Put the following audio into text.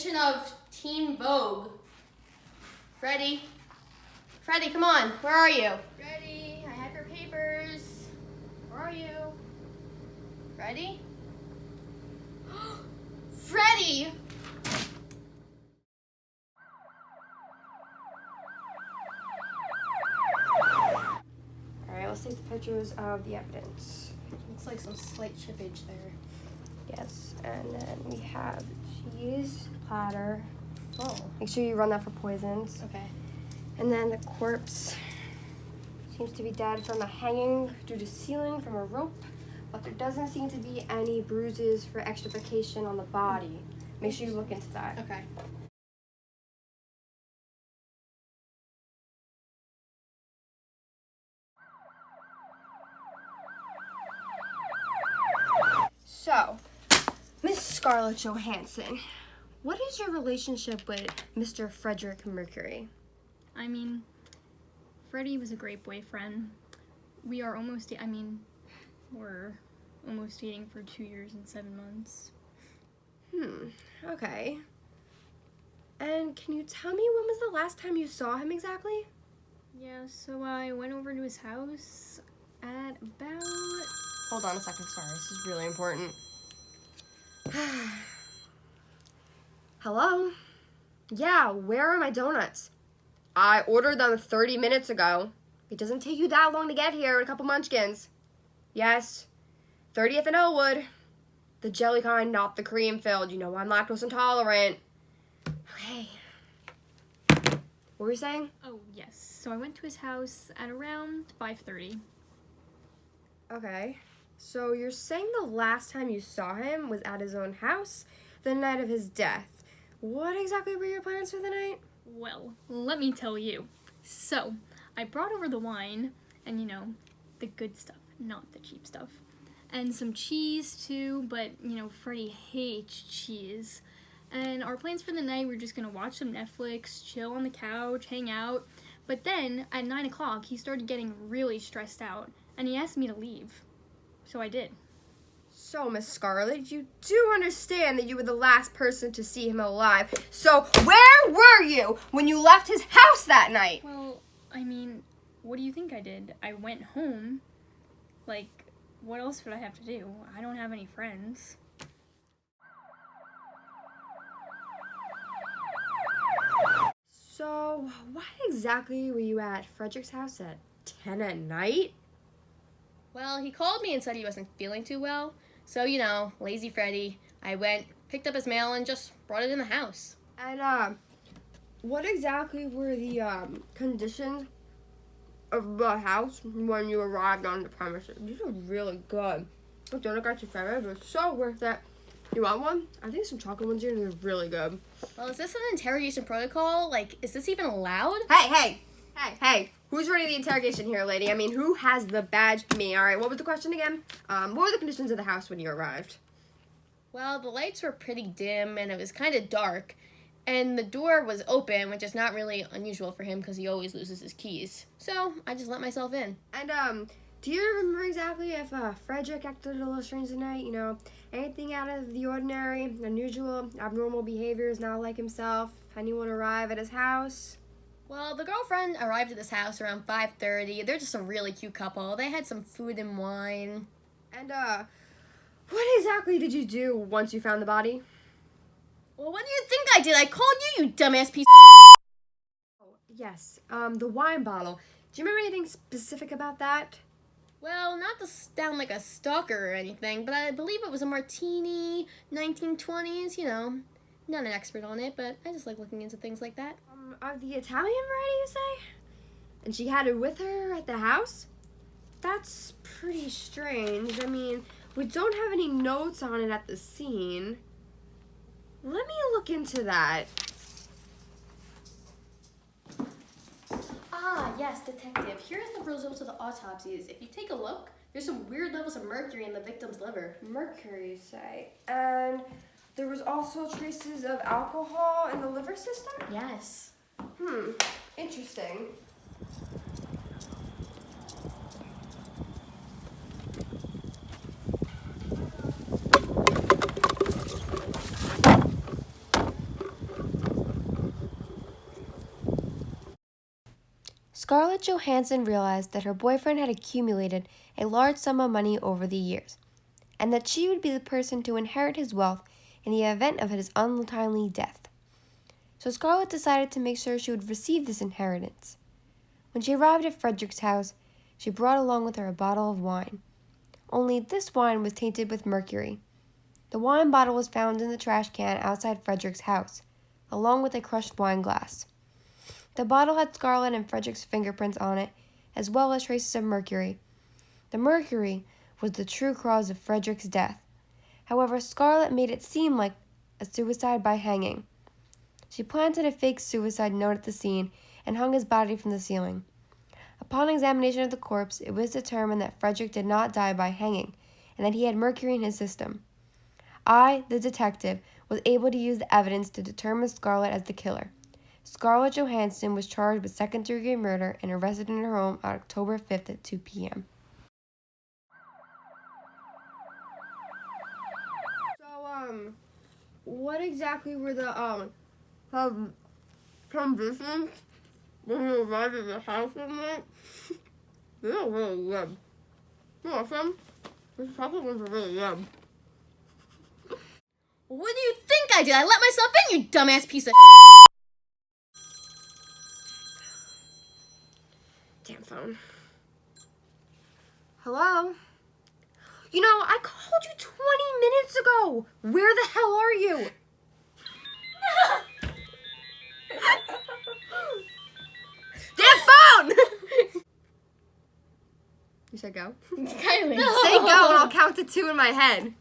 edition of Teen Vogue. Freddie, come on. Where are you? Freddie, I have your papers. Where are you? Freddie? Freddie! Alright, let's take the pictures of the evidence. Looks like some slight chippage there. Yes, and then we have cheese platter. Oh. Make sure you run that for poisons. Okay. And then the corpse seems to be dead from a hanging due to sealing from a rope, but there doesn't seem to be any bruises for extrication on the body. Make sure you look into that. Okay. So, Miss Scarlett Johansson, what is your relationship with Mr. Frederick Mercury? I mean, Freddie was a great boyfriend. We're almost dating for 2 years and 7 months. Okay. And can you tell me when was the last time you saw him exactly? Yeah, so I went over to his house at about... Hold on a second, sorry, this is really important. Hello? Yeah, where are my donuts? I ordered them 30 minutes ago. It doesn't take you that long to get here with a couple munchkins. Yes, 30th and Elwood. The jelly kind, not the cream filled. You know I'm lactose intolerant. Okay. What were you saying? Oh, yes. So I went to his house at around 5:30. Okay. So you're saying the last time you saw him was at his own house the night of his death. What exactly were your plans for the night? Well, let me tell you. So, I brought over the wine and, the good stuff, not the cheap stuff. And some cheese, too, but, Freddie hates cheese. And our plans for the night, we're just gonna watch some Netflix, chill on the couch, hang out. But then, at 9 o'clock, he started getting really stressed out, and he asked me to leave. So I did. So, Miss Scarlett, you do understand that you were the last person to see him alive. So, where were you when you left his house that night? Well, I mean, what do you think I did? I went home. Like, what else would I have to do? I don't have any friends. So, why exactly were you at Frederick's house at 10 at night? Well, he called me and said he wasn't feeling too well. So, lazy Freddie. I went, picked up his mail, and just brought it in the house. And, what exactly were the, conditions of the house when you arrived on the premises? These are really good. The donut got your favorite, but it's so worth it. You want one? I think some chocolate ones here, they're really good. Well, is this an interrogation protocol? Like, is this even allowed? Hey, who's running the interrogation here, lady? I mean, who has the badge? Me, all right. What was the question again? What were the conditions of the house when you arrived? Well, the lights were pretty dim, and it was kind of dark. And the door was open, which is not really unusual for him because he always loses his keys. So, I just let myself in. And, do you remember exactly if, Frederick acted a little strange tonight? Anything out of the ordinary, unusual, abnormal behaviors, not like himself? Anyone arrive at his house? Well, the girlfriend arrived at this house around 5:30. They're just a really cute couple. They had some food and wine. And, what exactly did you do once you found the body? Well, what do you think I did? I called you dumbass piece Oh, yes, the wine bottle. Do you remember anything specific about that? Well, not to sound like a stalker or anything, but I believe it was a martini, 1920s, Not an expert on it, but I just like looking into things like that. Of the Italian variety, you say? And she had it with her at the house? That's pretty strange. I mean, we don't have any notes on it at the scene. Let me look into that. Ah, yes, detective. Here's the results of the autopsies. If you take a look, there's some weird levels of mercury in the victim's liver. Mercury, you say? And there was also traces of alcohol in the liver system? Yes. Interesting. Scarlett Johansson realized that her boyfriend had accumulated a large sum of money over the years, and that she would be the person to inherit his wealth in the event of his untimely death. So Scarlett decided to make sure she would receive this inheritance. When she arrived at Frederick's house, she brought along with her a bottle of wine. Only this wine was tainted with mercury. The wine bottle was found in the trash can outside Frederick's house, along with a crushed wine glass. The bottle had Scarlett and Frederick's fingerprints on it, as well as traces of mercury. The mercury was the true cause of Frederick's death. However, Scarlett made it seem like a suicide by hanging. She planted a fake suicide note at the scene and hung his body from the ceiling. Upon examination of the corpse, it was determined that Frederick did not die by hanging, and that he had mercury in his system. I, the detective, was able to use the evidence to determine Scarlett as the killer. Scarlett Johansson was charged with second-degree murder and arrested in her home on October 5th at 2 p.m. So, what exactly were the, conditions when you arrived at the house that night? They were really good. You want some? These chocolate ones are really good. What do you think I did? I let myself in, you dumbass piece of Damn phone. Hello? You know, I called you 20 minutes ago. Where the hell are you? Damn phone! You said go? Kylie. Say go and I'll count to 2 in my head.